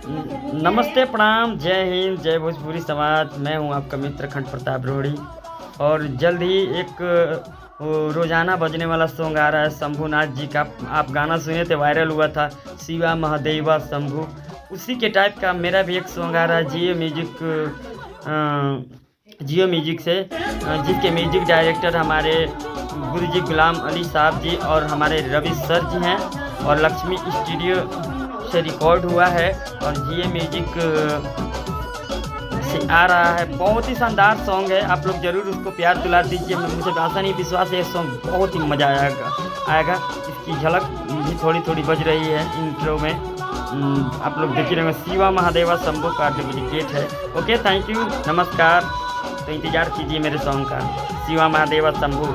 नमस्ते, प्रणाम, जय हिंद, जय भोजपुरी समाज। मैं हूं आपका मित्र अखंड प्रताप रोड़ी। और जल्द ही एक रोज़ाना बजने वाला सॉन्ग आ रहा है शंभुनाथ जी का। आप गाना सुने थे, वायरल हुआ था, शिवा महादेवा शंभु। उसी के टाइप का मेरा भी एक सॉन्ग आ रहा है जियो म्यूजिक से, जिसके म्यूजिक डायरेक्टर हमारे गुरुजी गुलाम अली साहब जी और हमारे रवि सर जी हैं। और लक्ष्मी स्टूडियो से रिकॉर्ड हुआ है और जियो म्यूजिक से आ रहा है। बहुत ही शानदार सॉन्ग है, आप लोग ज़रूर उसको प्यार दुलार दीजिए। मुझे आशा नहीं विश्वास है, ये सॉन्ग बहुत ही मज़ा आएगा। इसकी झलक भी थोड़ी थोड़ी बज रही है इंट्रो में। आप लोग देखिए रहेंगे, शिवा महादेवा शंभु का डेडिकेट है। ओके, थैंक यू, नमस्कार। तो इंतज़ार कीजिए मेरे सॉन्ग का, शिवा महादेवा शंभु।